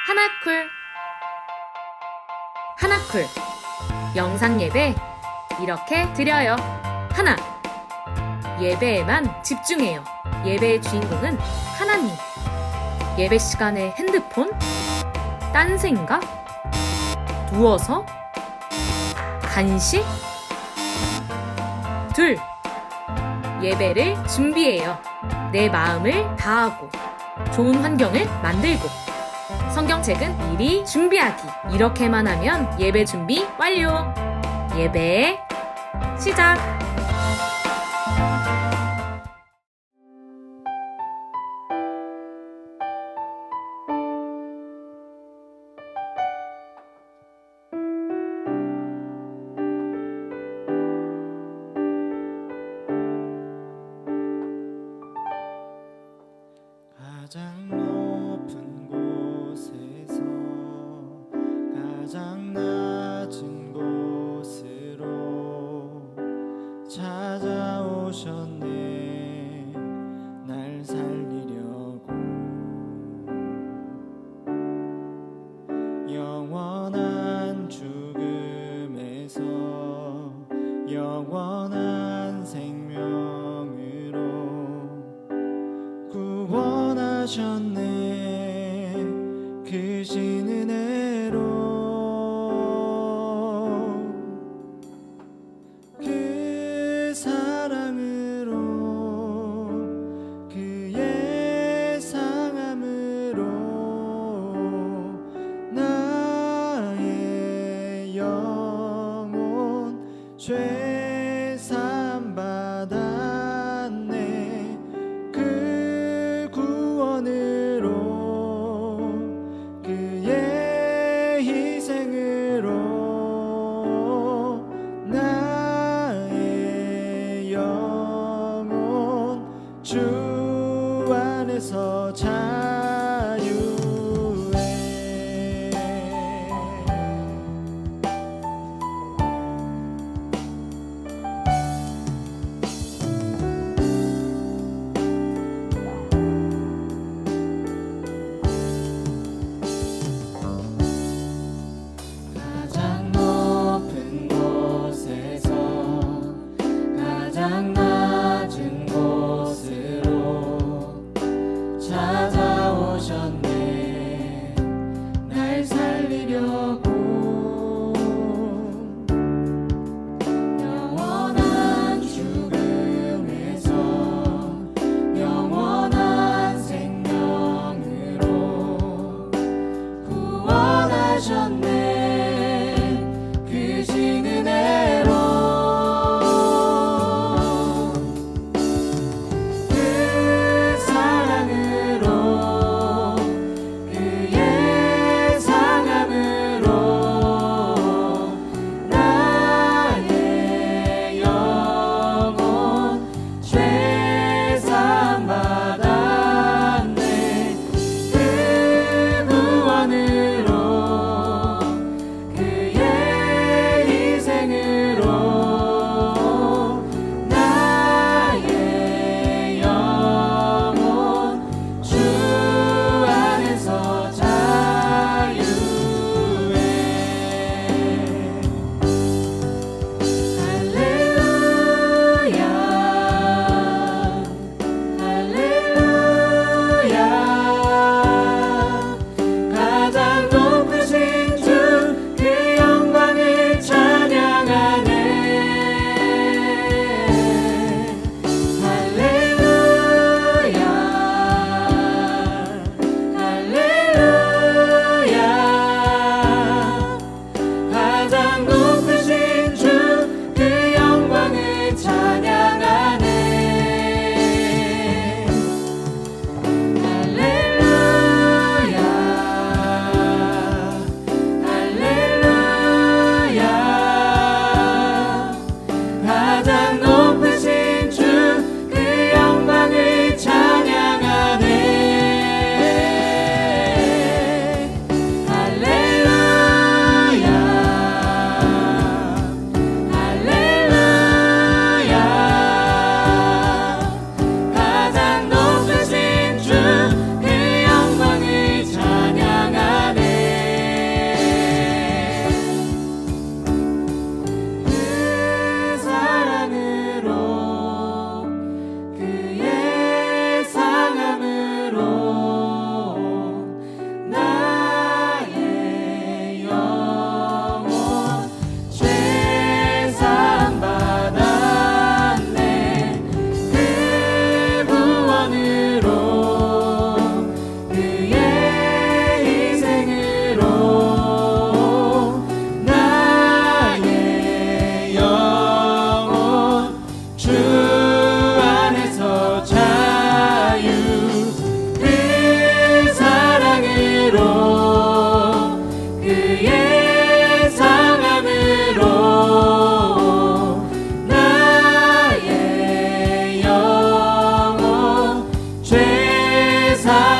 하나쿨 하나쿨 영상 예배 이렇게 드려요. 하나, 예배에만 집중해요. 예배의 주인공은 하나님. 예배 시간에 핸드폰? 딴 생각? 누워서? 간식? 둘, 예배를 준비해요. 내 마음을 다하고 좋은 환경을 만들고 성경책은 미리 준비하기. 이렇게만 하면 예배 준비 완료. 예배 시작. 가장 높은 곳에서 가장 낮은 곳으로 찾아오셨네. 날 살리려고 영원한 죽음에서 영원한 생명으로 구원하셨네. 크신 은혜로 그 사랑으로 그의 상함으로 나의 영혼 죄 사함 받았네. 그 구원으로 그의 희생으로 나의 영혼 주 안에서 자유해. 가장 높은 곳에서 가장 낮은 곳으로 찾아오셨네. 날 살리려고 영원한 죽음에서 영원한 생명으로 구원하셨네. 크신 은혜로 그 사랑으로 그의 상함으로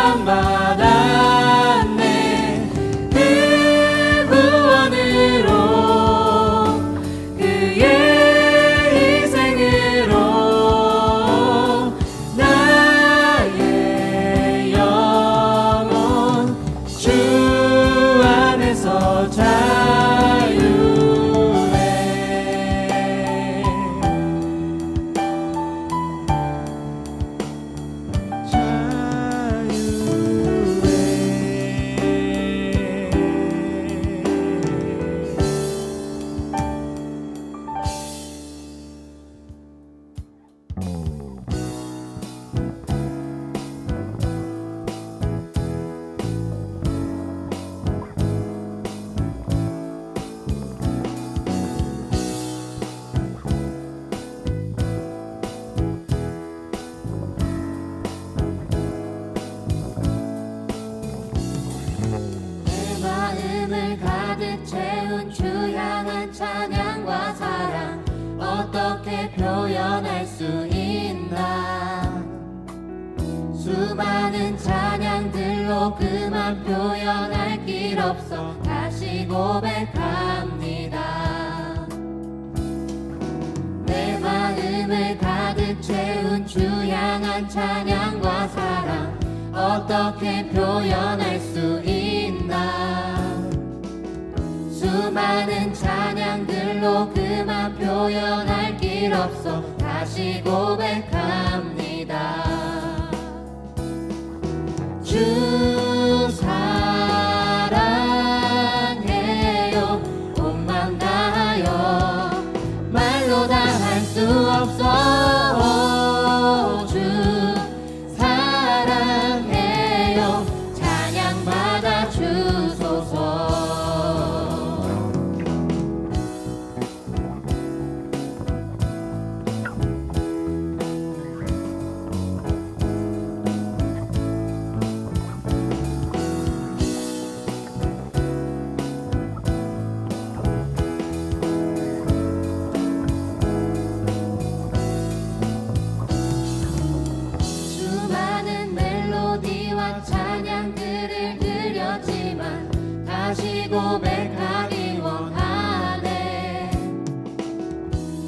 찬양받았네. 그 구원으로 그의 희생으로 나의 영혼 주 안에서 자유해. 내 마음을 가득 채운 주 향한 찬양과 사랑 어떻게 표현할 수 있나. 수많은 찬양들로 그만 표현할 길 없어 다시 고백합니다. 내 마음을 가득 채운 주 향한 찬양과 사랑 어떻게 표현할 수 있나. 수많은 찬양들로 그만 표현할 길 없어 다시 고백합니다. 주 사랑해요. 온 맘 다하여 말로 다 할 수 없어. 주 사랑해요. 찬양 받아 주소서. 수많은 멜로디와 찬양들을 드렸지만 다시 고백하기 원하네.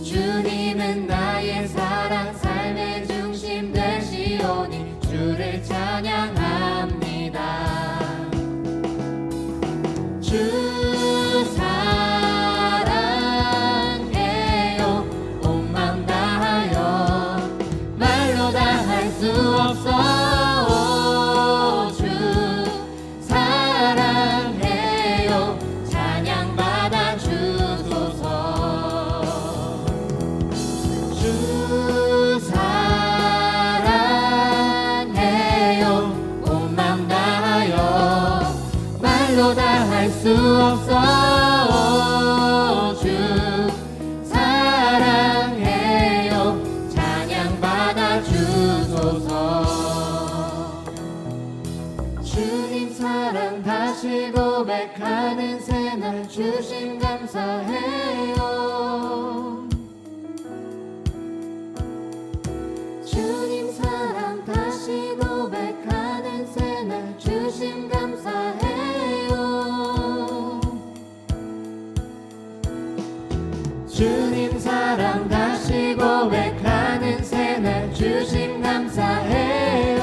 주님은 나의 사랑 삶의 중심 되시오니 주를 찬양합니다. 주 사랑해요. 온 맘 다하여 말로 다 할 수 없어. 주 사랑해요. 찬양 받아 주소서. 주 사랑해요. 온 맘 다하여 말로 다 할 수 없어. 주 사랑해요. 찬양 받아 주소서. 주님 사랑 다시 고백하는 새날 주심 감사해요. 주님 사랑 다시 고백하는 새날 주심 감사해요. 주님 사랑 다시 고백하는 새날 주심 감사해요.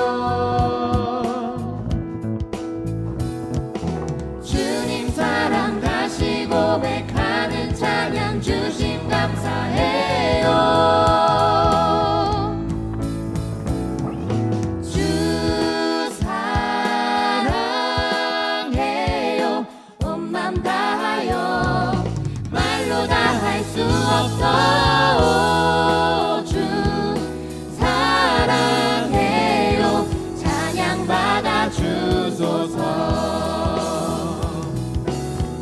주님 사랑 다시 고백하는 찬양 주심 감사해요. 주 사랑해요. 온 맘 다하여 말로 다 할 수 없어. 주 사랑해요. 찬양 받아 주소서.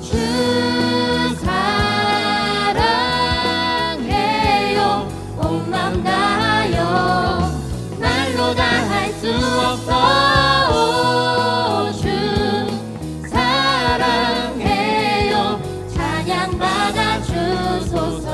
주 사랑해요. 온 맘 다하여 말로 다 할 수 없어. 주 사랑해요. 찬양 받아 주소서.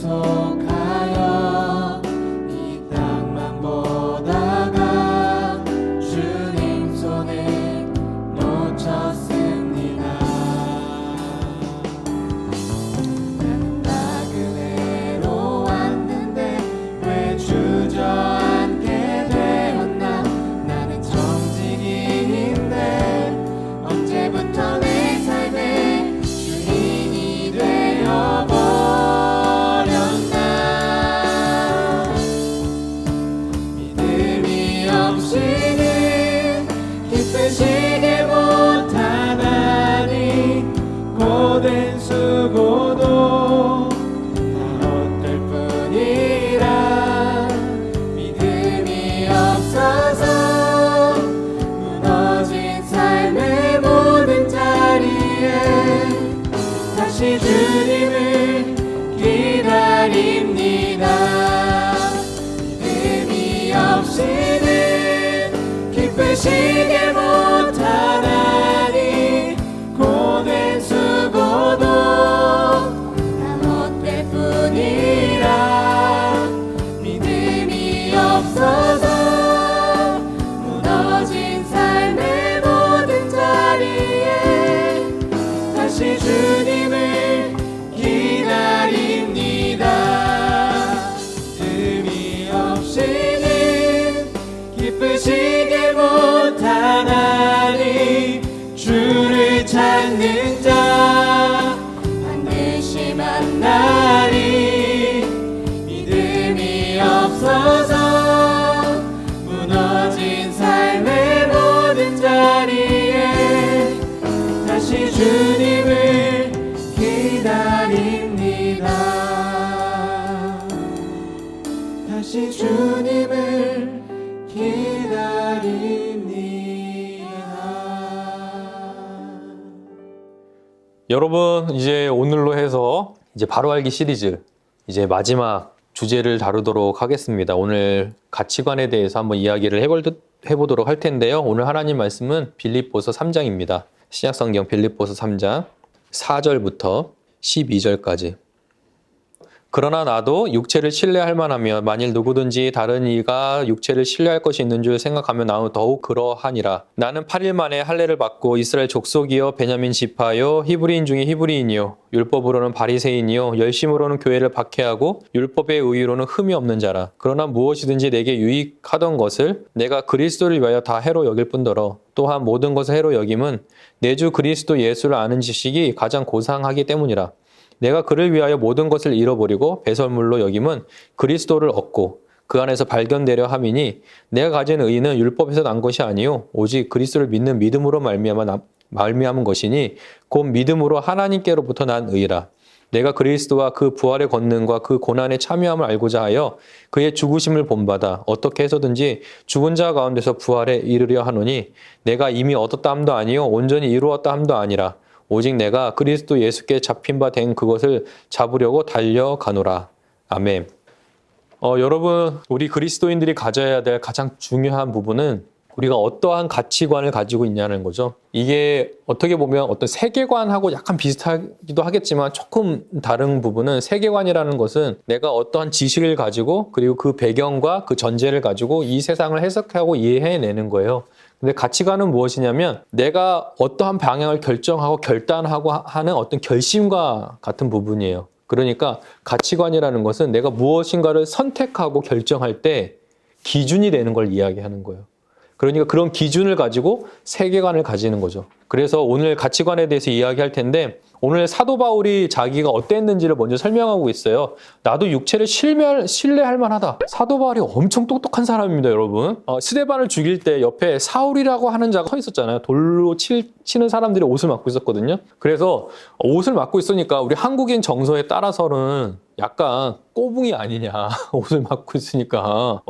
계속하여 이 땅만 보다가 주님 손에 놓쳤습니다. 나는 나그네로 왔는데 왜 주저앉게 되었나. 나는 정직인데 언제부터 내 삶의 주인이 되어버렸나. 믿음이 없이는 기쁘시게 못하나니 고된 수고도 다 헛될 뿐이라. 믿음이 없어서 무너진 삶의 모든 자리에 다시 주님을 기다립니다. 믿음이 없이는 기쁘시게 못하나니 고된 수고도 다 못될 뿐이라. 믿음이 없어서 무너진 삶의 모든 자리에 다시 주님을 기다립니다. 믿음이 없이는 기쁘시게 못하나니 주를 찾는 자 반드시 만나리. 믿음이 없어서 무너진 삶의 모든 자리에 다시 주님을 기다립니다. 다시 주님을 기다립니다. 여러분, 이제 오늘로 해서 이제 바로 알기 시리즈 이제 마지막 주제를 다루도록 하겠습니다. 오늘 가치관에 대해서 한번 이야기를 해보도록 할 텐데요. 오늘 하나님 말씀은 빌립보서 3장입니다. 신약성경 빌립보서 3장 4절부터 12절까지. 그러나 나도 육체를 신뢰할 만하며 만일 누구든지 다른 이가 육체를 신뢰할 것이 있는 줄 생각하면 나는 더욱 그러하니라. 나는 8일 만에 할례를 받고 이스라엘 족속이요 베냐민 지파요 히브리인 중에 히브리인이요 율법으로는 바리새인이요 열심으로는 교회를 박해하고 율법의 의의로는 흠이 없는 자라. 그러나 무엇이든지 내게 유익하던 것을 내가 그리스도를 위하여 다 해로 여길 뿐더러 또한 모든 것을 해로 여김은 내 주 그리스도 예수를 아는 지식이 가장 고상하기 때문이라. 내가 그를 위하여 모든 것을 잃어버리고 배설물로 여김은 그리스도를 얻고 그 안에서 발견되려 함이니 내가 가진 의의는 율법에서 난 것이 아니요 오직 그리스도를 믿는 믿음으로 말미암은 것이니 곧 믿음으로 하나님께로부터 난 의라. 내가 그리스도와 그 부활의 권능과 그 고난에 참여함을 알고자 하여 그의 죽으심을 본받아 어떻게 해서든지 죽은 자 가운데서 부활에 이르려 하노니 내가 이미 얻었다 함도 아니요 온전히 이루었다 함도 아니라 오직 내가 그리스도 예수께 잡힌 바 된 그것을 잡으려고 달려가노라. 아멘. 여러분, 우리 그리스도인들이 가져야 될 가장 중요한 부분은 우리가 어떠한 가치관을 가지고 있냐는 거죠. 이게 어떻게 보면 어떤 세계관하고 약간 비슷하기도 하겠지만 조금 다른 부분은 세계관이라는 것은 내가 어떠한 지식을 가지고 그리고 그 배경과 그 전제를 가지고 이 세상을 해석하고 이해해내는 거예요. 근데 가치관은 무엇이냐면 내가 어떠한 방향을 결정하고 결단하고 하는 어떤 결심과 같은 부분이에요. 그러니까 가치관이라는 것은 내가 무엇인가를 선택하고 결정할 때 기준이 되는 걸 이야기하는 거예요. 그러니까 그런 기준을 가지고 세계관을 가지는 거죠. 그래서 오늘 가치관에 대해서 이야기할 텐데 오늘 사도 바울이 자기가 어땠는지를 먼저 설명하고 있어요. 나도 육체를 신뢰할 만하다. 사도 바울이 엄청 똑똑한 사람입니다, 여러분. 스데반을 죽일 때 옆에 사울이라고 하는 자가 서 있었잖아요. 돌로 치는 사람들이 옷을 맞고 있었거든요. 그래서 옷을 맞고 있으니까 우리 한국인 정서에 따라서는 약간 꼬붕이 아니냐. 옷을 맞고 있으니까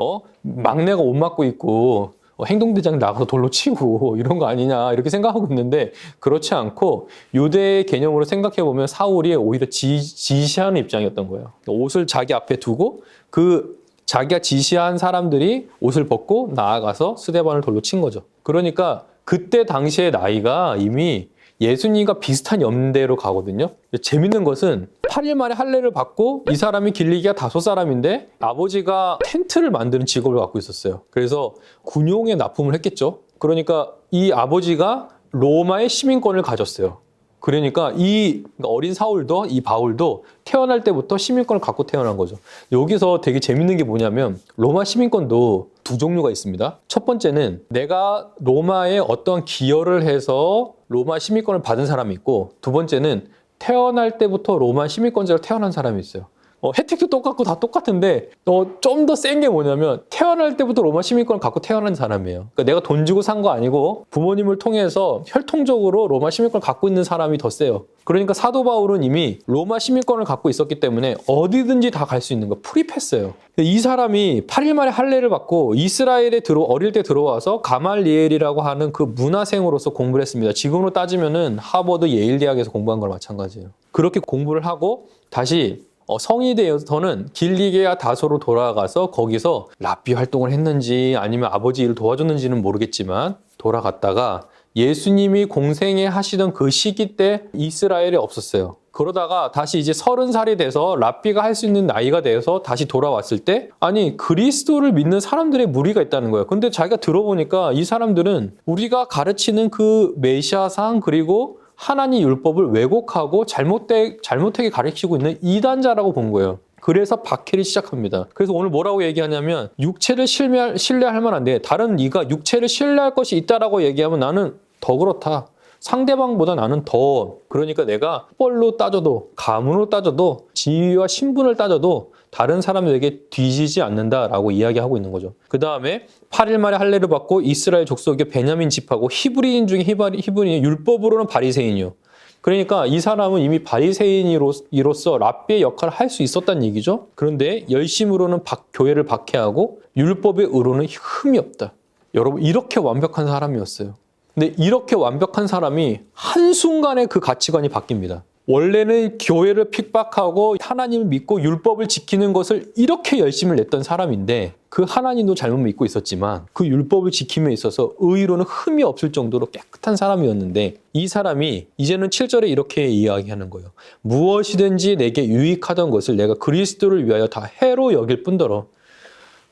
막내가 옷 맞고 있고 행동대장 나가서 돌로 치고 이런 거 아니냐 이렇게 생각하고 있는데 그렇지 않고 유대의 개념으로 생각해보면 사울이 오히려 지시하는 입장이었던 거예요. 옷을 자기 앞에 두고 그 자기가 지시한 사람들이 옷을 벗고 나아가서 스데반을 돌로 친 거죠. 그러니까 그때 당시의 나이가 이미 예수님과 비슷한 연대로 가거든요. 재밌는 것은 8일 만에 할례를 받고 이 사람이 길리기아 다소 사람인데 아버지가 텐트를 만드는 직업을 갖고 있었어요. 그래서 군용에 납품을 했겠죠. 그러니까 이 아버지가 로마의 시민권을 가졌어요. 그러니까 이 어린 사울도 이 바울도 태어날 때부터 시민권을 갖고 태어난 거죠. 여기서 되게 재밌는 게 뭐냐면 로마 시민권도 두 종류가 있습니다. 첫 번째는 내가 로마에 어떤 기여를 해서 로마 시민권을 받은 사람이 있고, 두 번째는 태어날 때부터 로마 시민권자로 태어난 사람이 있어요. 혜택도 똑같고 다 똑같은데 좀 더 센 게 뭐냐면 태어날 때부터 로마 시민권을 갖고 태어난 사람이에요. 그러니까 내가 돈 주고 산 거 아니고 부모님을 통해서 혈통적으로 로마 시민권을 갖고 있는 사람이 더 세요. 그러니까 사도 바울은 이미 로마 시민권을 갖고 있었기 때문에 어디든지 다 갈 수 있는 거 프리패스예요. 이 사람이 8일 만에 할례를 받고 이스라엘에 어릴 때 들어와서 가말리엘이라고 하는 그 문화생으로서 공부를 했습니다. 지금으로 따지면은 하버드 예일 대학에서 공부한 거랑 마찬가지예요. 그렇게 공부를 하고 다시 성이 되어서는 길리기아 다소로 돌아가서 거기서 랍비 활동을 했는지 아니면 아버지 일을 도와줬는지는 모르겠지만 돌아갔다가 예수님이 공생애 하시던 그 시기 때 이스라엘에 없었어요. 그러다가 다시 이제 30살이 돼서 랍비가 할 수 있는 나이가 돼서 다시 돌아왔을 때 아니 그리스도를 믿는 사람들의 무리가 있다는 거예요. 근데 자기가 들어보니까 이 사람들은 우리가 가르치는 그 메시아상 그리고 하나님 율법을 왜곡하고 잘못되게 가르치고 있는 이단자라고 본 거예요. 그래서 박해를 시작합니다. 그래서 오늘 뭐라고 얘기하냐면 육체를 신뢰할 만한데 다른 네가 육체를 신뢰할 것이 있다라고 얘기하면 나는 더 그렇다. 상대방보다 나는 더 그러니까 내가 뻘로 따져도 가문으로 따져도 지위와 신분을 따져도 다른 사람들에게 뒤지지 않는다라고 이야기하고 있는 거죠. 그 다음에 8일 만에 할례를 받고 이스라엘 족속의 베냐민 집하고 히브리인 중에 히브리인 율법으로는 바리새인이요. 그러니까 이 사람은 이미 바리새인으로서 랍비의 역할을 할 수 있었다는 얘기죠. 그런데 열심으로는 교회를 박해하고 율법의 의로는 흠이 없다. 여러분 이렇게 완벽한 사람이었어요. 근데 이렇게 완벽한 사람이 한순간에 그 가치관이 바뀝니다. 원래는 교회를 핍박하고 하나님을 믿고 율법을 지키는 것을 이렇게 열심을 냈던 사람인데 그 하나님도 잘못 믿고 있었지만 그 율법을 지킴에 있어서 의로는 흠이 없을 정도로 깨끗한 사람이었는데 이 사람이 이제는 7절에 이렇게 이야기하는 거예요. 무엇이든지 내게 유익하던 것을 내가 그리스도를 위하여 다 해로 여길 뿐더러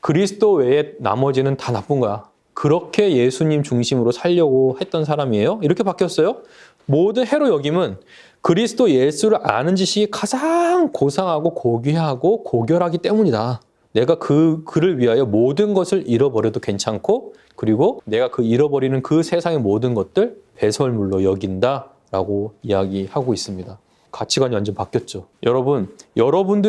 그리스도 외에 나머지는 다 나쁜 거야. 그렇게 예수님 중심으로 살려고 했던 사람이에요. 이렇게 바뀌었어요. 모든 해로 여김은 그리스도 예수를 아는 지식이 가장 고상하고 고귀하고 고결하기 때문이다. 내가 그를 위하여 모든 것을 잃어버려도 괜찮고 그리고 내가 그 잃어버리는 그 세상의 모든 것들 배설물로 여긴다라고 이야기하고 있습니다. 가치관이 완전 바뀌었죠. 여러분,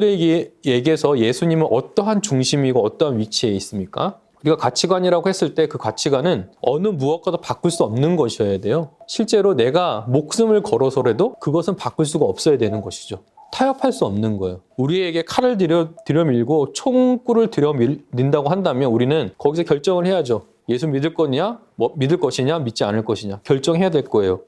여러분들에게서 예수님은 어떠한 중심이고 어떠한 위치에 있습니까? 우리가 가치관이라고 했을 때 그 가치관은 어느 무엇과도 바꿀 수 없는 것이어야 돼요. 실제로 내가 목숨을 걸어서라도 그것은 바꿀 수가 없어야 되는 것이죠. 타협할 수 없는 거예요. 우리에게 칼을 들여밀고 총구를 들여밀린다고 한다면 우리는 거기서 결정을 해야죠. 예수 믿을 거냐? 믿을 것이냐? 믿지 않을 것이냐? 결정해야 될 거예요.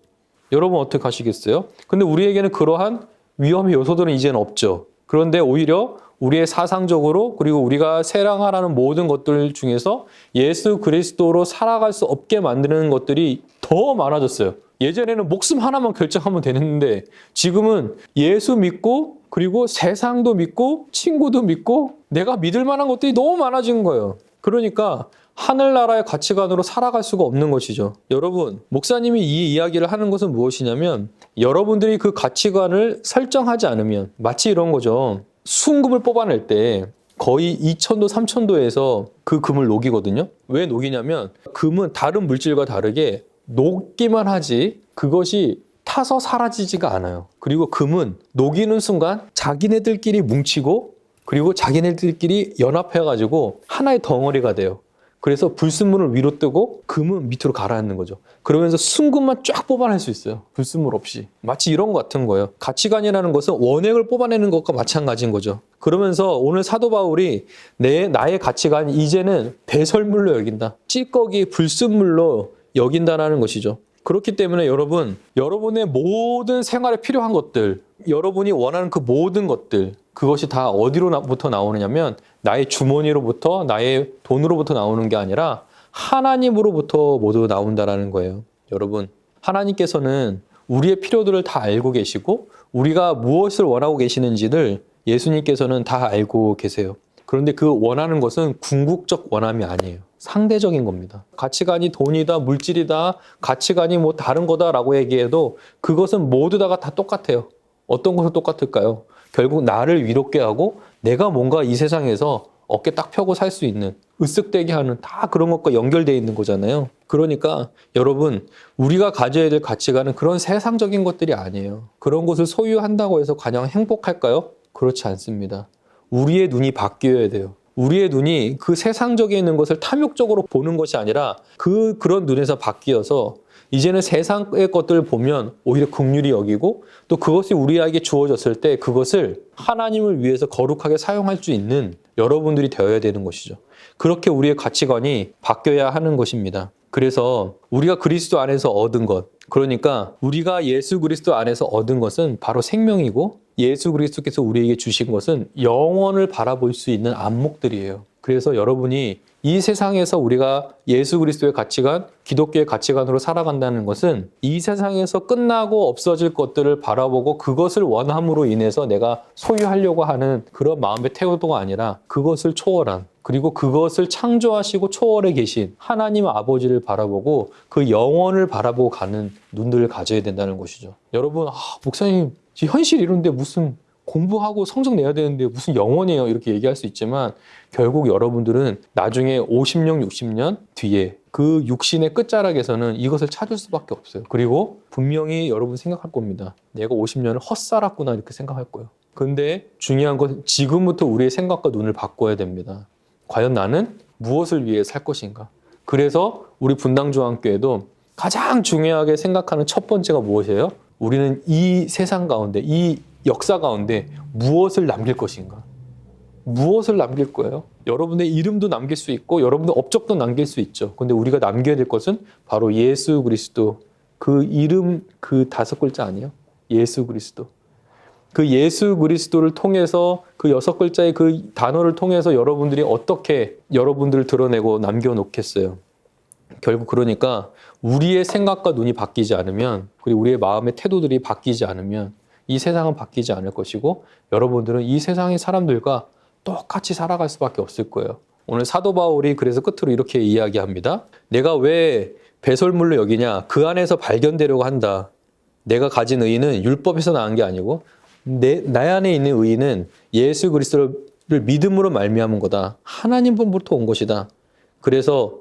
여러분 어떻게 하시겠어요? 근데 우리에게는 그러한 위험의 요소들은 이제는 없죠. 그런데 오히려 우리의 사상적으로 그리고 우리가 세랑하라는 모든 것들 중에서 예수 그리스도로 살아갈 수 없게 만드는 것들이 더 많아졌어요. 예전에는 목숨 하나만 결정하면 되는데 지금은 예수 믿고 그리고 세상도 믿고 친구도 믿고 내가 믿을 만한 것들이 너무 많아진 거예요. 그러니까 하늘나라의 가치관으로 살아갈 수가 없는 것이죠. 여러분, 목사님이 이 이야기를 하는 것은 무엇이냐면 여러분들이 그 가치관을 설정하지 않으면 마치 이런 거죠. 순금을 뽑아낼 때 거의 2000도, 3000도에서 그 금을 녹이거든요. 왜 녹이냐면 금은 다른 물질과 다르게 녹기만 하지 그것이 타서 사라지지가 않아요. 그리고 금은 녹이는 순간 자기네들끼리 뭉치고 그리고 자기네들끼리 연합해가지고 하나의 덩어리가 돼요. 그래서 불순물을 위로 뜨고 금은 밑으로 가라앉는 거죠. 그러면서 순금만 쫙 뽑아낼 수 있어요. 불순물 없이. 마치 이런 것 같은 거예요. 가치관이라는 것은 원액을 뽑아내는 것과 마찬가지인 거죠. 그러면서 오늘 사도 바울이 나의 가치관이 이제는 배설물로 여긴다. 찌꺼기, 불순물로 여긴다는 것이죠. 그렇기 때문에 여러분, 여러분의 모든 생활에 필요한 것들, 여러분이 원하는 그 모든 것들, 그것이 다 어디로부터 나오느냐면 나의 주머니로부터 나의 돈으로부터 나오는 게 아니라 하나님으로부터 모두 나온다라는 거예요. 여러분, 하나님께서는 우리의 필요들을 다 알고 계시고 우리가 무엇을 원하고 계시는지를 예수님께서는 다 알고 계세요. 그런데 그 원하는 것은 궁극적 원함이 아니에요. 상대적인 겁니다. 가치관이 돈이다, 물질이다, 가치관이 뭐 다른 거다라고 얘기해도 그것은 모두 다가 다 똑같아요. 어떤 것은 똑같을까요? 결국 나를 위롭게 하고 내가 뭔가 이 세상에서 어깨 딱 펴고 살 수 있는, 으쓱대게 하는 다 그런 것과 연결되어 있는 거잖아요. 그러니까 여러분, 우리가 가져야 될 가치관은 그런 세상적인 것들이 아니에요. 그런 것을 소유한다고 해서 과연 행복할까요? 그렇지 않습니다. 우리의 눈이 바뀌어야 돼요. 우리의 눈이 그 세상적에 있는 것을 탐욕적으로 보는 것이 아니라 그런 눈에서 바뀌어서 이제는 세상의 것들을 보면 오히려 긍휼히 여기고 또 그것이 우리에게 주어졌을 때 그것을 하나님을 위해서 거룩하게 사용할 수 있는 여러분들이 되어야 되는 것이죠. 그렇게 우리의 가치관이 바뀌어야 하는 것입니다. 그래서 우리가 그리스도 안에서 얻은 것, 그러니까 우리가 예수 그리스도 안에서 얻은 것은 바로 생명이고 예수 그리스도께서 우리에게 주신 것은 영원을 바라볼 수 있는 안목들이에요. 그래서 여러분이 이 세상에서 우리가 예수 그리스도의 가치관, 기독교의 가치관으로 살아간다는 것은 이 세상에서 끝나고 없어질 것들을 바라보고 그것을 원함으로 인해서 내가 소유하려고 하는 그런 마음의 태도가 아니라 그것을 초월한, 그리고 그것을 창조하시고 초월해 계신 하나님 아버지를 바라보고 그 영원을 바라보고 가는 눈들을 가져야 된다는 것이죠. 여러분, 목사님 현실이 이런데 무슨 공부하고 성적 내야 되는데 무슨 영원이에요 이렇게 얘기할 수 있지만 결국 여러분들은 나중에 50년, 60년 뒤에 그 육신의 끝자락에서는 이것을 찾을 수밖에 없어요. 그리고 분명히 여러분 생각할 겁니다. 내가 50년을 헛살았구나 이렇게 생각할 거예요. 근데 중요한 건 지금부터 우리의 생각과 눈을 바꿔야 됩니다. 과연 나는 무엇을 위해 살 것인가? 그래서 우리 분당중앙교회도 가장 중요하게 생각하는 첫 번째가 무엇이에요? 우리는 이 세상 가운데, 이 역사 가운데 무엇을 남길 것인가? 무엇을 남길 거예요? 여러분의 이름도 남길 수 있고 여러분의 업적도 남길 수 있죠. 근데 우리가 남겨야 될 것은 바로 예수 그리스도. 그 이름 그 5글자 아니에요? 예수 그리스도. 그 예수 그리스도를 통해서 그 6글자의 그 단어를 통해서 여러분들이 어떻게 여러분들을 드러내고 남겨놓겠어요? 결국 그러니까 우리의 생각과 눈이 바뀌지 않으면, 그리고 우리의 마음의 태도들이 바뀌지 않으면 이 세상은 바뀌지 않을 것이고 여러분들은 이 세상의 사람들과 똑같이 살아갈 수밖에 없을 거예요. 오늘 사도 바울이 그래서 끝으로 이렇게 이야기합니다. 내가 왜 배설물로 여기냐? 그 안에서 발견되려고 한다. 내가 가진 의의는 율법에서 나온 게 아니고 나 안에 있는 의의는 예수 그리스도를 믿음으로 말미암은 거다. 하나님으로부터 온 것이다. 그래서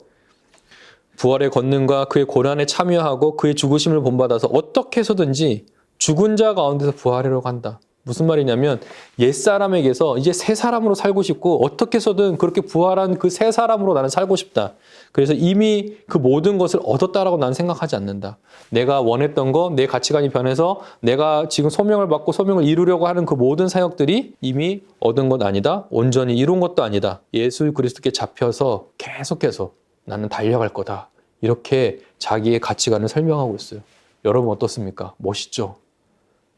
부활의 권능과 그의 고난에 참여하고 그의 죽으심을 본받아서 어떻게 해서든지 죽은 자 가운데서 부활하려고 한다. 무슨 말이냐면 옛사람에게서 이제 새 사람으로 살고 싶고 어떻게 해서든 그렇게 부활한 그 새 사람으로 나는 살고 싶다. 그래서 이미 그 모든 것을 얻었다라고 나는 생각하지 않는다. 내가 원했던 거, 내 가치관이 변해서 내가 지금 소명을 받고 소명을 이루려고 하는 그 모든 사역들이 이미 얻은 것 아니다. 온전히 이룬 것도 아니다. 예수 그리스도께 잡혀서 계속해서 나는 달려갈 거다. 이렇게 자기의 가치관을 설명하고 있어요. 여러분 어떻습니까? 멋있죠?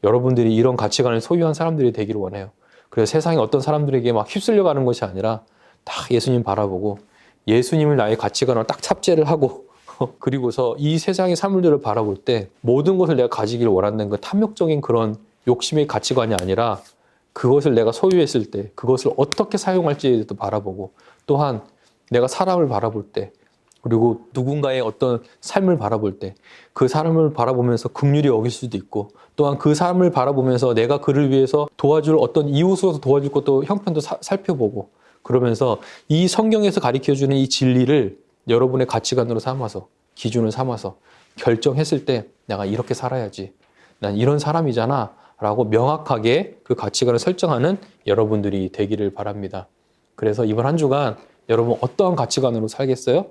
여러분들이 이런 가치관을 소유한 사람들이 되기를 원해요. 그래서 세상에 어떤 사람들에게 막 휩쓸려 가는 것이 아니라 딱 예수님 바라보고 예수님을 나의 가치관으로 딱 탑재를 하고 그리고서 이 세상의 사물들을 바라볼 때 모든 것을 내가 가지기를 원하는 그 탐욕적인 그런 욕심의 가치관이 아니라 그것을 내가 소유했을 때 그것을 어떻게 사용할지에도 바라보고 또한 내가 사람을 바라볼 때 그리고 누군가의 어떤 삶을 바라볼 때 그 사람을 바라보면서 긍휼히 여길 수도 있고 또한 그 사람을 바라보면서 내가 그를 위해서 도와줄 어떤 이웃으로서 도와줄 것도 형편도 살펴보고 그러면서 이 성경에서 가르쳐주는 이 진리를 여러분의 가치관으로 삼아서 기준을 삼아서 결정했을 때 내가 이렇게 살아야지 난 이런 사람이잖아 라고 명확하게 그 가치관을 설정하는 여러분들이 되기를 바랍니다. 그래서 이번 한 주간 여러분 어떠한 가치관으로 살겠어요?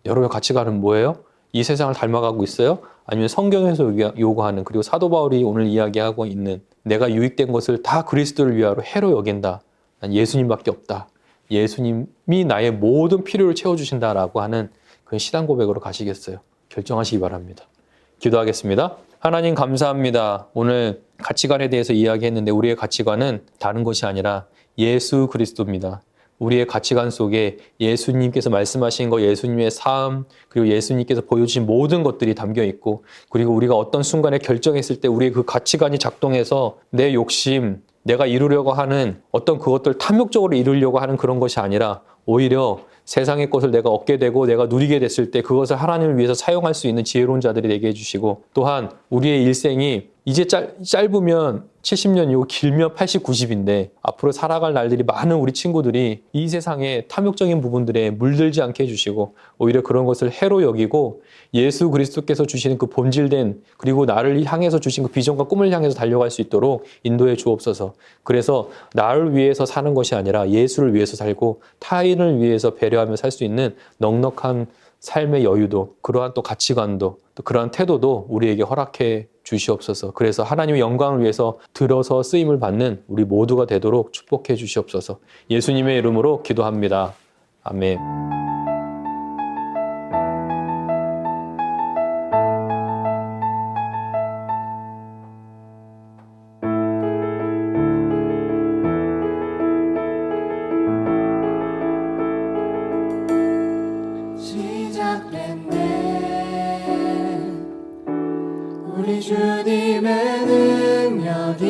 여러분의 가치관은 뭐예요? 이 세상을 닮아가고 있어요? 아니면 성경에서 요구하는 그리고 사도 바울이 오늘 이야기하고 있는 내가 유익된 것을 다 그리스도를 위하여 해로 여긴다. 난 예수님밖에 없다. 예수님이 나의 모든 필요를 채워주신다라고 하는 그 신앙 고백으로 가시겠어요? 결정하시기 바랍니다. 기도하겠습니다. 하나님 감사합니다. 오늘 가치관에 대해서 이야기했는데 우리의 가치관은 다른 것이 아니라 예수 그리스도입니다. 우리의 가치관 속에 예수님께서 말씀하신 거, 예수님의 삶, 그리고 예수님께서 보여주신 모든 것들이 담겨 있고, 그리고 우리가 어떤 순간에 결정했을 때 우리의 그 가치관이 작동해서 내 욕심, 내가 이루려고 하는 어떤 그것들 탐욕적으로 이루려고 하는 그런 것이 아니라 오히려 세상의 것을 내가 얻게 되고 내가 누리게 됐을 때 그것을 하나님을 위해서 사용할 수 있는 지혜로운 자들이 되게 해주시고, 또한 우리의 일생이 이제 짧으면 70년이고 길면 80, 90인데 앞으로 살아갈 날들이 많은 우리 친구들이 이 세상의 탐욕적인 부분들에 물들지 않게 해주시고, 오히려 그런 것을 해로 여기고 예수 그리스도께서 주시는 그 본질된, 그리고 나를 향해서 주신 그 비전과 꿈을 향해서 달려갈 수 있도록 인도해 주옵소서. 그래서 나를 위해서 사는 것이 아니라 예수를 위해서 살고 타인을 위해서 배려하며 살 수 있는 넉넉한 삶의 여유도, 그러한 또 가치관도, 또 그러한 태도도 우리에게 허락해 주시옵소서. 그래서 하나님의 영광을 위해서 들어서 쓰임을 받는 우리 모두가 되도록 축복해 주시옵소서. 예수님의 이름으로 기도합니다. 아멘. 시작됐네 우리 주님의 능력이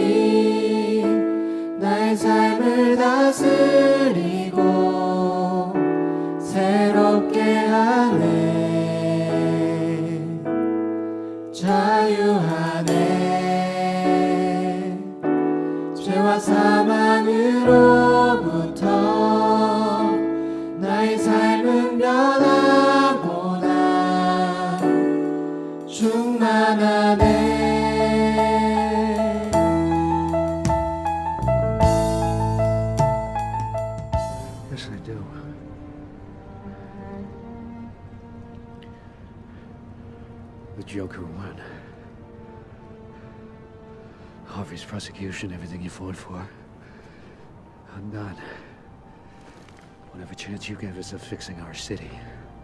나의 삶을 다스리고 새롭게 하네 자유하네 죄와 사망으로부터 나의 삶은 변하고 나 충만하네 Yes, I do. The Joker won. Harvey's prosecution, everything you fought for. Undone. Whatever chance you gave us of fixing our city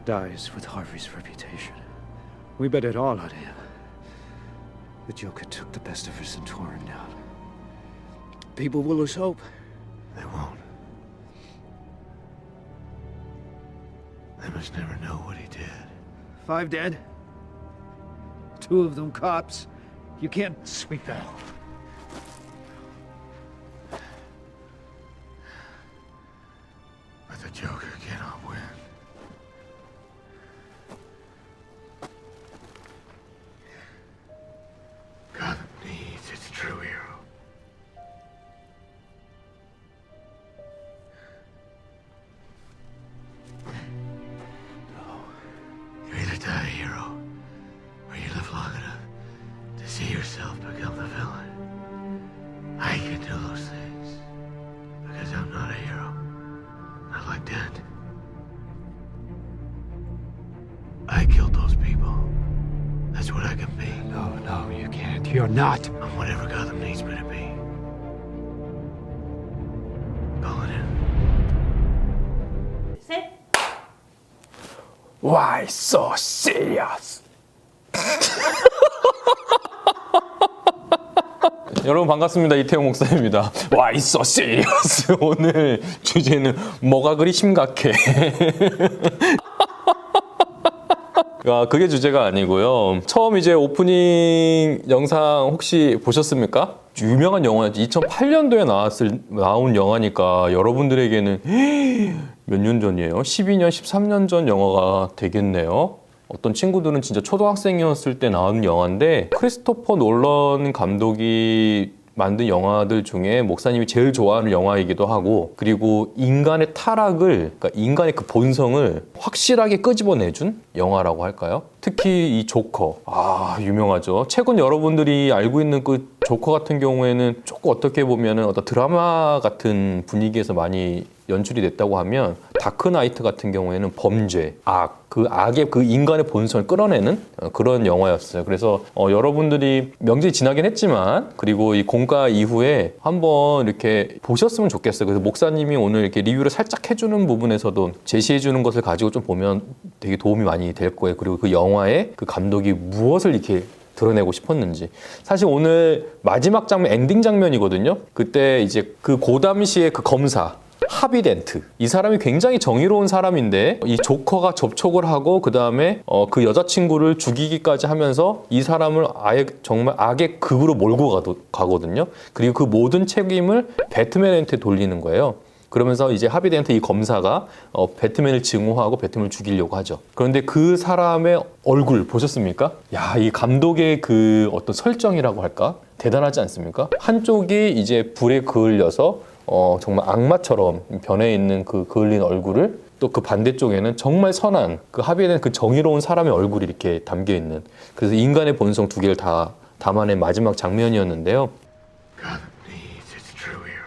dies with Harvey's reputation. We bet it all on him. The Joker took the best of us and tore him down. People will lose hope. They won't. They must never know what he did. 5 dead. 2 of them cops. You can't sweep that. But the Joker cannot win. Gotham needs its true hero. You either die a hero, or you live long enough to see yourself become the villain. I can do those things because I'm not a hero. Not like that. I killed those people. That's what I can be. No, you can't. You're not. I'm whatever Gotham needs me to be. Call it in. 셋. Why so serious? 여러분 반갑습니다. 이태용 목사입니다. Why so serious? 오늘 주제는 뭐가 그리 심각해? 그게 주제가 아니고요. 처음 이제 오프닝 영상 혹시 보셨습니까? 유명한 영화였죠. 2008년도에 나온 영화니까 여러분들에게는 몇 년 전이에요? 12년, 13년 전 영화가 되겠네요. 어떤 친구들은 진짜 초등학생이었을 때 나온 영화인데, 크리스토퍼 놀런 감독이 만든 영화들 중에 목사님이 제일 좋아하는 영화이기도 하고, 그리고 인간의 타락을, 그러니까 인간의 그 본성을 확실하게 끄집어내준 영화라고 할까요? 특히 이 조커, 유명하죠. 최근 여러분들이 알고 있는 그 조커 같은 경우에는 조금 어떻게 보면은 어떤 드라마 같은 분위기에서 많이 연출이 됐다고 하면, 다크나이트 같은 경우에는 범죄, 그 악의 그 인간의 본성을 끌어내는 그런 영화였어요. 그래서 여러분들이 명절이 지나긴 했지만, 그리고 이 공가 이후에 한번 이렇게 보셨으면 좋겠어요. 그래서 목사님이 오늘 이렇게 리뷰를 살짝 해주는 부분에서도 제시해주는 것을 가지고 좀 보면 되게 도움이 많이 될 거예요. 그리고 그 영화에 그 감독이 무엇을 이렇게 드러내고 싶었는지. 사실 오늘 마지막 장면, 엔딩 장면이거든요. 그때 이제 그 고담시의 그 검사, 하비덴트. 이 사람이 굉장히 정의로운 사람인데 이 조커가 접촉을 하고 그 다음에 그 여자친구를 죽이기까지 하면서 이 사람을 아예 정말 악의 극으로 몰고 가거든요. 그리고 그 모든 책임을 배트맨한테 돌리는 거예요. 그러면서 이제 하비덴트 이 검사가 배트맨을 증오하고 배트맨을 죽이려고 하죠. 그런데 그 사람의 얼굴 보셨습니까? 야, 이 감독의 그 어떤 설정이라고 할까? 대단하지 않습니까? 한쪽이 이제 불에 그을려서 정말 악마처럼 변해 있는 그 그을린 얼굴을 또 그 반대쪽에는 정말 선한 그 하비덴트 그 정의로운 사람의 얼굴이 이렇게 담겨 있는 그래서 인간의 본성 두 개를 다 담아낸 마지막 장면이었는데요. Gotham needs its true hero.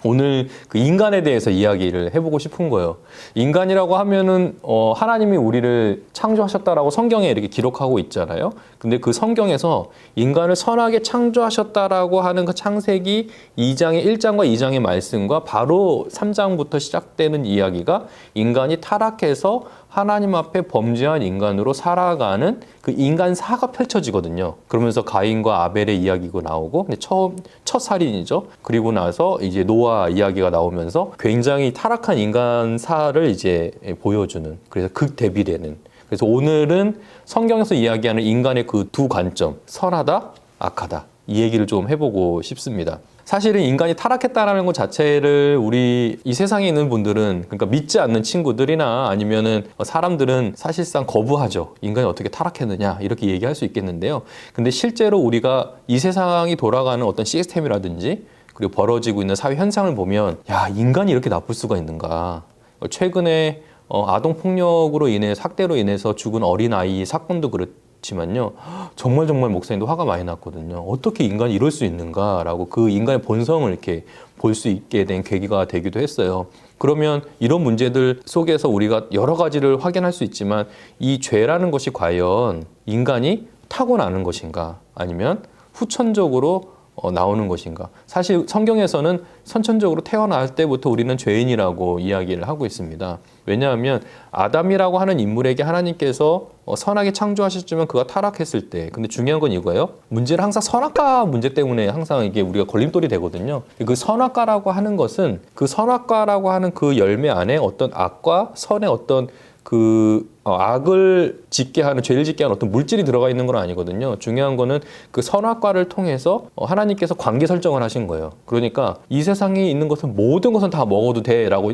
오늘 그 인간에 대해서 이야기를 해보고 싶은 거예요. 인간이라고 하면은 하나님이 우리를 창조하셨다라고 성경에 이렇게 기록하고 있잖아요. 근데 그 성경에서 인간을 선하게 창조하셨다라고 하는 그 창세기 2장의 1장과 2장의 말씀과 바로 3장부터 시작되는 이야기가 인간이 타락해서 하나님 앞에 범죄한 인간으로 살아가는 그 인간사가 펼쳐지거든요. 그러면서 가인과 아벨의 이야기가 나오고 근데 첫 살인이죠. 그리고 나서 이제 노아 이야기가 나오면서 굉장히 타락한 인간사를 이제 보여주는 그래서 극대비되는 그래서 오늘은 성경에서 이야기하는 인간의 그 두 관점 선하다, 악하다 이 얘기를 좀 해보고 싶습니다. 사실은 인간이 타락했다라는 것 자체를 우리 이 세상에 있는 분들은 그러니까 믿지 않는 친구들이나 아니면은 사람들은 사실상 거부하죠. 인간이 어떻게 타락했느냐 이렇게 얘기할 수 있겠는데요. 근데 실제로 우리가 이 세상이 돌아가는 어떤 시스템이라든지 그리고 벌어지고 있는 사회 현상을 보면 야, 인간이 이렇게 나쁠 수가 있는가. 최근에 아동 폭력으로 인해 학대로 인해서 죽은 어린아이 사건도 그렇지만요. 정말 목사님도 화가 많이 났거든요. 어떻게 인간이 이럴 수 있는가라고 그 인간의 본성을 이렇게 볼 수 있게 된 계기가 되기도 했어요. 그러면 이런 문제들 속에서 우리가 여러 가지를 확인할 수 있지만 이 죄라는 것이 과연 인간이 타고나는 것인가 아니면 후천적으로 나오는 것인가. 사실 성경에서는 선천적으로 태어날 때부터 우리는 죄인이라고 이야기를 하고 있습니다. 왜냐하면 아담이라고 하는 인물에게 하나님께서 선하게 창조하셨지만 그가 타락했을 때 근데 중요한 건 이거예요. 문제는 항상 선악과 문제 때문에 항상 이게 우리가 걸림돌이 되거든요. 그 선악과라고 하는 것은 그 선악과라고 하는 그 열매 안에 어떤 악과 선의 어떤 그 악을 짓게 하는 죄를 짓게 하는 어떤 물질이 들어가 있는 건 아니거든요. 중요한 거는 그 선악과를 통해서 하나님께서 관계 설정을 하신 거예요. 그러니까 이 세상에 있는 것은 모든 것은 다 먹어도 돼라고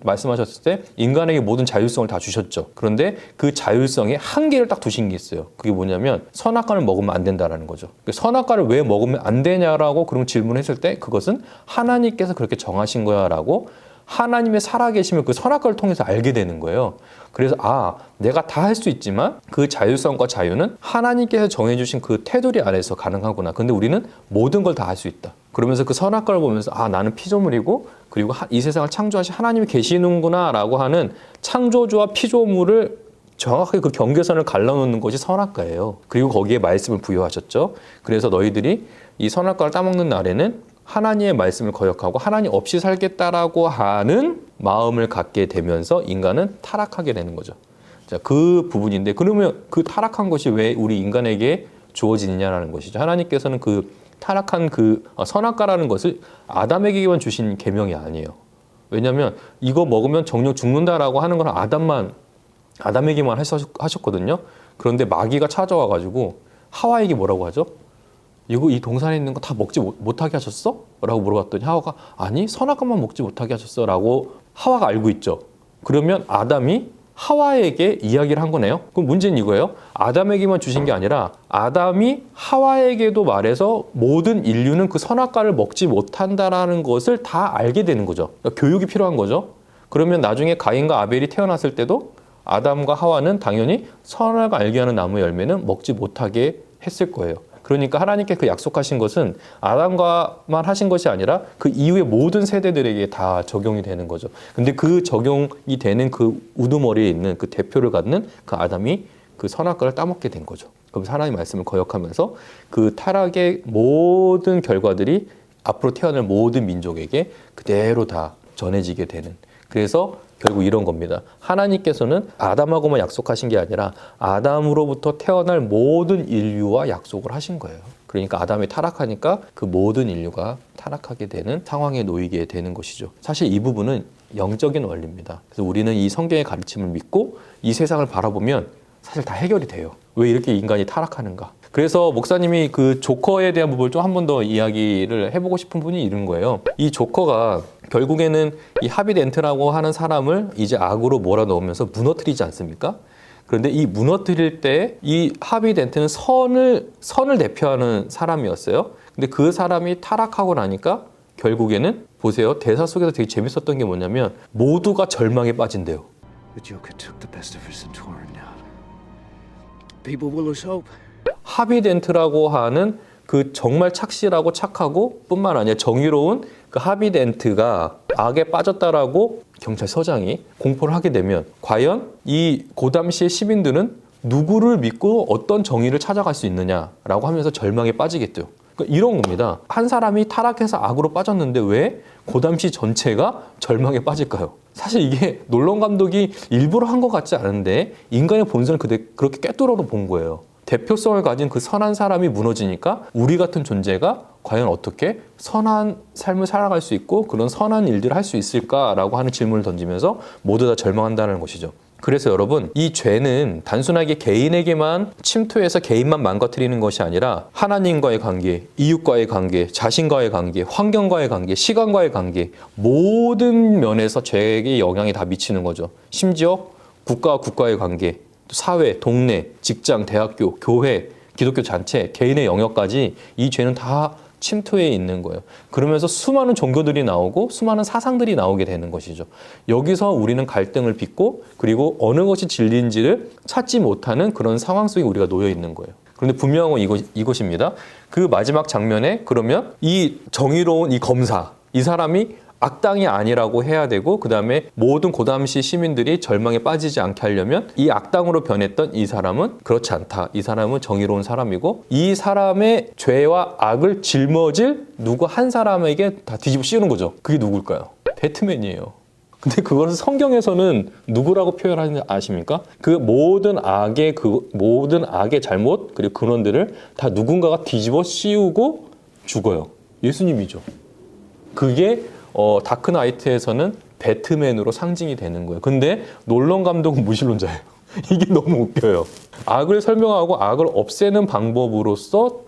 말씀하셨을 때 인간에게 모든 자율성을 다 주셨죠. 그런데 그 자율성에 한계를 딱 두신 게 있어요. 그게 뭐냐면 선악과를 먹으면 안 된다라는 거죠. 선악과를 왜 먹으면 안 되냐라고 그런 질문했을 때 그것은 하나님께서 그렇게 정하신 거야라고 하나님의 살아계심을 그 선악과를 통해서 알게 되는 거예요. 그래서 내가 다 할 수 있지만 그 자율성과 자유는 하나님께서 정해주신 그 테두리 안에서 가능하구나. 근데 우리는 모든 걸 다 할 수 있다. 그러면서 그 선악과를 보면서 나는 피조물이고 그리고 이 세상을 창조하신 하나님이 계시는구나 라고 하는 창조주와 피조물을 정확하게 그 경계선을 갈라놓는 것이 선악과예요. 그리고 거기에 말씀을 부여하셨죠. 그래서 너희들이 이 선악과를 따먹는 날에는 하나님의 말씀을 거역하고 하나님 없이 살겠다라고 하는 마음을 갖게 되면서 인간은 타락하게 되는 거죠. 자, 그 부분인데 그러면 그 타락한 것이 왜 우리 인간에게 주어지느냐라는 것이죠. 하나님께서는 그 타락한 그 선악과라는 것을 아담에게만 주신 계명이 아니에요. 왜냐하면 이거 먹으면 정령 죽는다라고 하는 건 아담에게만 하셨거든요. 그런데 마귀가 찾아와가지고 하와에게 뭐라고 하죠? 이 동산에 있는 거 다 먹지 못하게 하셨어? 라고 물어봤더니 하와가 아니 선악과만 먹지 못하게 하셨어 라고 하와가 알고 있죠. 그러면 아담이 하와에게 이야기를 한 거네요. 그럼 문제는 이거예요. 아담에게만 주신 게 아니라 아담이 하와에게도 말해서 모든 인류는 그 선악과를 먹지 못한다라는 것을 다 알게 되는 거죠. 그러니까 교육이 필요한 거죠. 그러면 나중에 가인과 아벨이 태어났을 때도 아담과 하와는 당연히 선악을 알게 하는 나무 열매는 먹지 못하게 했을 거예요. 그러니까 하나님께 그 약속하신 것은 아담과만 하신 것이 아니라 그 이후의 모든 세대들에게 다 적용이 되는 거죠. 근데 그 적용이 되는 그 우두머리에 있는 그 대표를 갖는 그 아담이 그 선악과를 따먹게 된 거죠. 그럼 하나님의 말씀을 거역하면서 그 타락의 모든 결과들이 앞으로 태어날 모든 민족에게 그대로 다 전해지게 되는. 그래서 결국 이런 겁니다. 하나님께서는 아담하고만 약속하신 게 아니라 아담으로부터 태어날 모든 인류와 약속을 하신 거예요. 그러니까 아담이 타락하니까 그 모든 인류가 타락하게 되는 상황에 놓이게 되는 것이죠. 사실 이 부분은 영적인 원리입니다. 그래서 우리는 이 성경의 가르침을 믿고 이 세상을 바라보면 사실 다 해결이 돼요. 왜 이렇게 인간이 타락하는가? 그래서 목사님이 그 조커에 대한 부분을 좀 한 번 더 이야기를 해보고 싶은 분이 이런 거예요. 이 조커가 결국에는 이 하비 덴트라고 하는 사람을 이제 악으로 몰아넣으면서 무너뜨리지 않습니까? 그런데 이 무너뜨릴 때 이 하비 덴트는 선을 대표하는 사람이었어요. 근데 그 사람이 타락하고 나니까 결국에는 보세요. 대사 속에서 되게 재밌었던 게 뭐냐면 모두가 절망에 빠진대요. The Joker took the best of us and tore him down. People will lose hope. 하비 덴트라고 하는 그 정말 착실하고 착하고 뿐만 아니라 정의로운 그 하비 덴트가 악에 빠졌다라고 경찰서장이 공포를 하게 되면 과연 이 고담시의 시민들은 누구를 믿고 어떤 정의를 찾아갈 수 있느냐라고 하면서 절망에 빠지겠죠. 그러니까 이런 겁니다. 한 사람이 타락해서 악으로 빠졌는데 왜 고담시 전체가 절망에 빠질까요? 사실 이게 놀런 감독이 일부러 한 것 같지 않은데 인간의 본성을 그렇게 꿰뚫어 본 거예요. 대표성을 가진 그 선한 사람이 무너지니까 우리 같은 존재가 과연 어떻게 선한 삶을 살아갈 수 있고 그런 선한 일들을 할 수 있을까라고 하는 질문을 던지면서 모두 다 절망한다는 것이죠. 그래서 여러분, 이 죄는 단순하게 개인에게만 침투해서 개인만 망가뜨리는 것이 아니라 하나님과의 관계, 이웃과의 관계, 자신과의 관계, 환경과의 관계, 시간과의 관계 모든 면에서 죄에게 영향이 다 미치는 거죠. 심지어 국가와 국가의 관계, 사회, 동네, 직장, 대학교, 교회, 기독교 단체, 개인의 영역까지 이 죄는 다 침투해 있는 거예요. 그러면서 수많은 종교들이 나오고 수많은 사상들이 나오게 되는 것이죠. 여기서 우리는 갈등을 빚고 그리고 어느 것이 진리인지를 찾지 못하는 그런 상황 속에 우리가 놓여 있는 거예요. 그런데 분명한 건 이것입니다. 그 마지막 장면에 그러면 이 정의로운 이 검사, 이 사람이 악당이 아니라고 해야 되고 그 다음에 모든 고담시 시민들이 절망에 빠지지 않게 하려면 이 악당으로 변했던 이 사람은 그렇지 않다. 이 사람은 정의로운 사람이고 이 사람의 죄와 악을 짊어질 누구 한 사람에게 다 뒤집어 씌우는 거죠. 그게 누굴까요? 배트맨이에요. 근데 그것을 성경에서는 누구라고 표현하는지 아십니까? 그 모든 악의 잘못 그리고 근원들을 다 누군가가 뒤집어 씌우고 죽어요. 예수님이죠. 그게 다크나이트에서는 배트맨으로 상징이 되는 거예요. 근데 놀런 감독은 무신론자예요. 이게 너무 웃겨요. 악을 설명하고 악을 없애는 방법으로서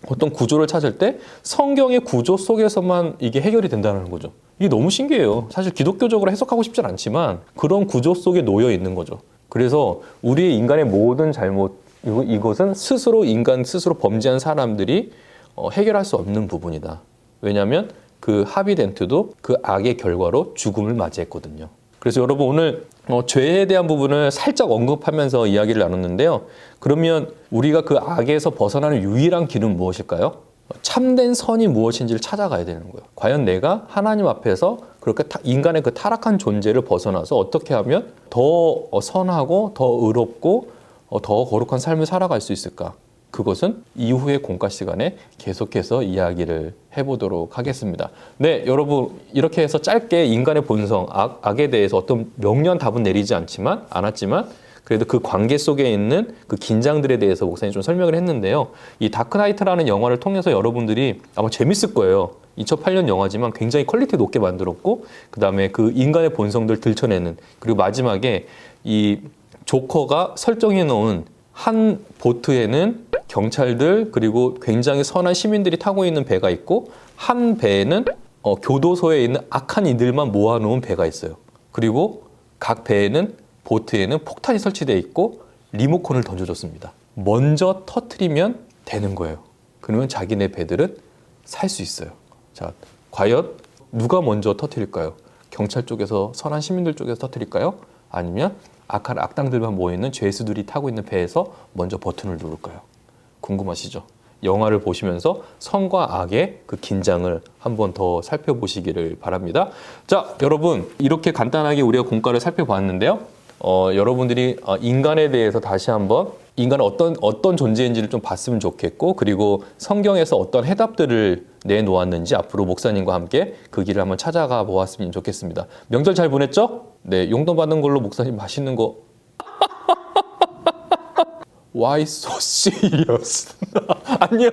어떤 구조를 찾을 때 성경의 구조 속에서만 이게 해결이 된다는 거죠. 이게 너무 신기해요. 사실 기독교적으로 해석하고 싶진 않지만 그런 구조 속에 놓여 있는 거죠. 그래서 우리의 인간의 모든 잘못, 이것은 인간 스스로 범죄한 사람들이 해결할 수 없는 부분이다. 왜냐하면 그 하비 덴트도 그 악의 결과로 죽음을 맞이했거든요. 그래서 여러분 오늘 죄에 대한 부분을 살짝 언급하면서 이야기를 나눴는데요. 그러면 우리가 그 악에서 벗어나는 유일한 길은 무엇일까요? 참된 선이 무엇인지를 찾아가야 되는 거예요. 과연 내가 하나님 앞에서 그렇게 인간의 그 타락한 존재를 벗어나서 어떻게 하면 더 선하고 더 의롭고 더 거룩한 삶을 살아갈 수 있을까? 그것은 이후의 공과 시간에 계속해서 이야기를 해보도록 하겠습니다. 네, 여러분 이렇게 해서 짧게 인간의 본성, 악에 대해서 어떤 명료한 답은 내리지 않았지만 그래도 그 관계 속에 있는 그 긴장들에 대해서 목사님 좀 설명을 했는데요. 이 다크나이트라는 영화를 통해서 여러분들이 아마 재밌을 거예요. 2008년 영화지만 굉장히 퀄리티 높게 만들었고 그 다음에 그 인간의 본성들 들춰내는 그리고 마지막에 이 조커가 설정해 놓은 한 보트에는 경찰들 그리고 굉장히 선한 시민들이 타고 있는 배가 있고 한 배에는 교도소에 있는 악한 이들만 모아놓은 배가 있어요. 그리고 각 배에는 보트에는 폭탄이 설치되어 있고 리모컨을 던져줬습니다. 먼저 터트리면 되는 거예요. 그러면 자기네 배들은 살 수 있어요. 자, 과연 누가 먼저 터트릴까요? 경찰 쪽에서 선한 시민들 쪽에서 터트릴까요? 아니면 악한 악당들만 모이는 죄수들이 타고 있는 배에서 먼저 버튼을 누를까요? 궁금하시죠? 영화를 보시면서 선과 악의 그 긴장을 한번 더 살펴보시기를 바랍니다. 자, 여러분 이렇게 간단하게 우리가 공과를 살펴봤는데요. 여러분들이 인간에 대해서 다시 한번 인간은 어떤 존재인지를 좀 봤으면 좋겠고 그리고 성경에서 어떤 해답들을 내놓았는지 앞으로 목사님과 함께 그 길을 한번 찾아가 보았으면 좋겠습니다. 명절 잘 보냈죠? 네, 용돈 받는 걸로 목사님 맛있는 거 Why so serious? 안녕.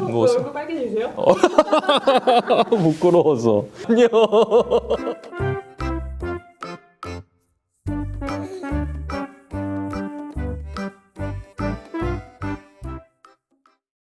뭐 얼굴 빨개지세요? 부끄러워서. 안녕.